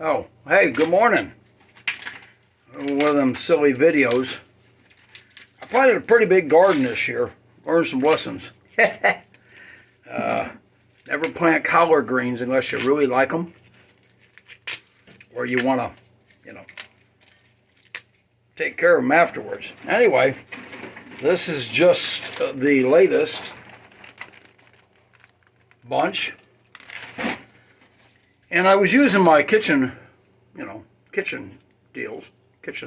Oh, hey, good morning. One of them silly videos. I planted a pretty big garden this year. Learned some lessons. Never plant collard greens unless you really like them. Or you want to, take care of them afterwards. Anyway, this is just the latest bunch. And I was using my kitchen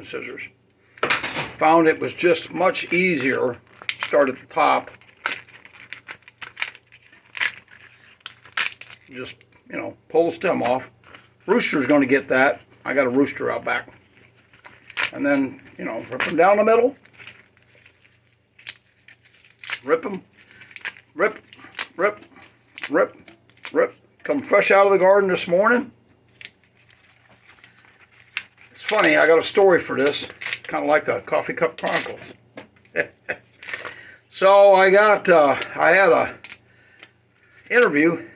scissors. Found it was just much easier. Start at the top. Just, pull the stem off. Rooster's going to get that. I got a rooster out back. And then, rip them down the middle. Rip them. Rip, rip, rip, rip. Come fresh out of the garden this morning. It's funny, I got a story for this. Kind of like the Coffee Cup Chronicles. So I had a interview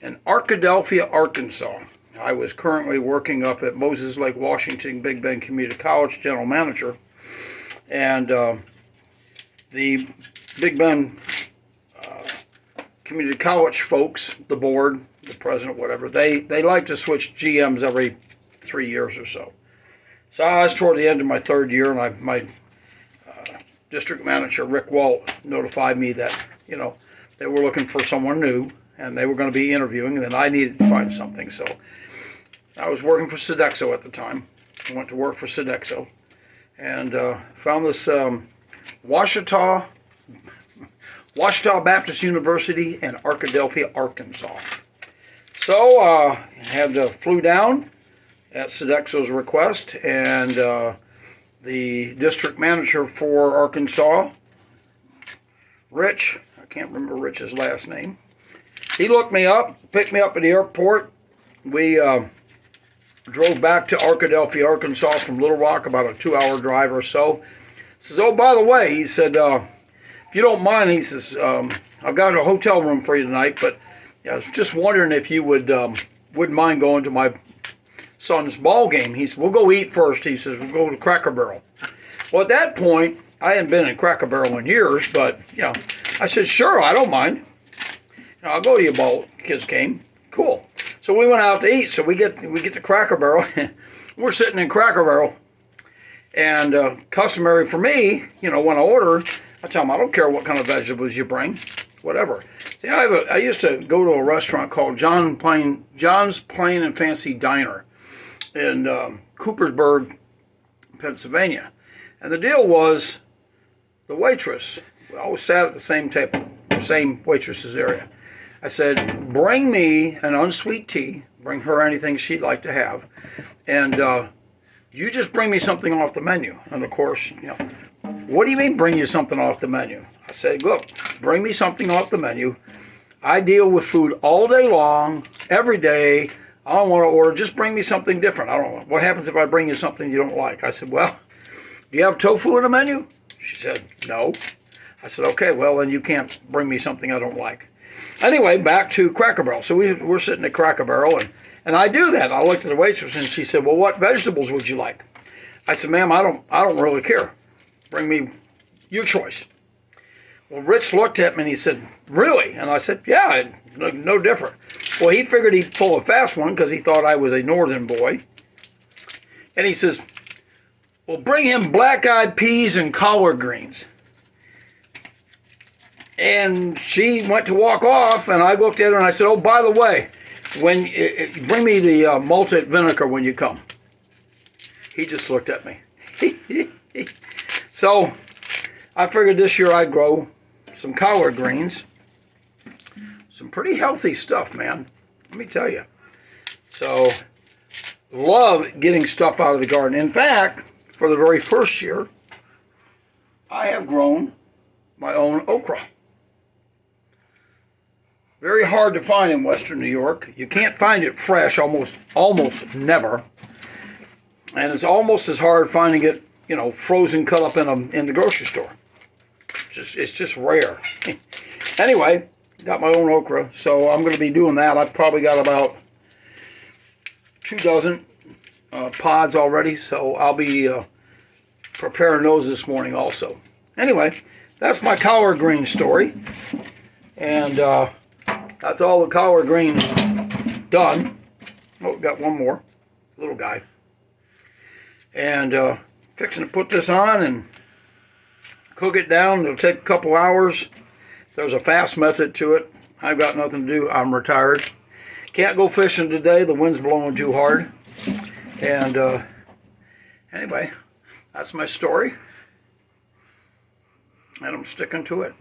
in Arkadelphia, Arkansas. I was currently working up at Moses Lake, Washington, Big Bend Community College, general manager. And the Big Bend Community College folks, the board, the president, whatever, they like to switch GMs every 3 years or so. So I was toward the end of my third year, and my district manager, Rick Walt, notified me that, they were looking for someone new, and they were going to be interviewing, and then I needed to find something. So I was working for Sodexo at the time. I went to work for Sodexo, and found this Ouachita Baptist University in Arkadelphia, Arkansas. So flew down at Sodexo's request, and the district manager for Arkansas, Rich, I can't remember Rich's last name, he looked me up, picked me up at the airport. We drove back to Arkadelphia, Arkansas from Little Rock, about a 2-hour drive or so. He says, oh, by the way, he said, if you don't mind, he says, I've got a hotel room for you tonight, but I was just wondering if you wouldn't mind going to my son's ball game. He said, we'll go eat first. He says, we'll go to Cracker Barrel. Well, at that point, I hadn't been in Cracker Barrel in years, but, I said, sure, I don't mind. I'll go to your ball. Kids came. Cool. So we went out to eat. So we get to Cracker Barrel. We're sitting in Cracker Barrel. And customary for me, when I order, I tell them, I don't care what kind of vegetables you bring, whatever. See, I used to go to a restaurant called John's Plain and Fancy Diner in Coopersburg, Pennsylvania. And the deal was, the waitress, we always sat at the same table, the same waitress's area. I said, bring me an unsweet tea, bring her anything she'd like to have, and you just bring me something off the menu. And of course, what do you mean bring you something off the menu? I said, look, bring me something off the menu. I deal with food all day long, every day. I don't want to order, just bring me something different. I don't know. What happens if I bring you something you don't like? I said, well, do you have tofu in the menu? She said, no. I said, okay, well, then you can't bring me something I don't like. Anyway, back to Cracker Barrel. So we're sitting at Cracker Barrel, and I do that. I looked at the waitress, and she said, well, what vegetables would you like? I said, ma'am, I don't really care. Bring me your choice. Well, Rich looked at me, and he said, really? And I said, yeah, no different. Well, he figured he'd pull a fast one because he thought I was a northern boy. And he says, well, bring him black-eyed peas and collard greens. And she went to walk off, and I looked at her, and I said, oh, by the way, bring me the malted vinegar when you come. He just looked at me. So I figured this year I'd grow some collard greens. Some pretty healthy stuff, man. Let me tell you. So, love getting stuff out of the garden. In fact, for the very first year, I have grown my own okra. Very hard to find in Western New York. You can't find it fresh, almost never. And it's almost as hard finding it, frozen, cut up in the grocery store. It's just rare. Anyway, got my own okra, so I'm going to be doing that. I've probably got about 2 dozen pods already, so I'll be preparing those this morning also. Anyway, that's my collard green story, and that's all the collard green done. Oh, got one more, little guy. And fixing to put this on and cook it down. It'll take a couple hours. There's a fast method to it. I've got nothing to do. I'm retired. Can't go fishing today. The wind's blowing too hard. And anyway, that's my story. And I'm sticking to it.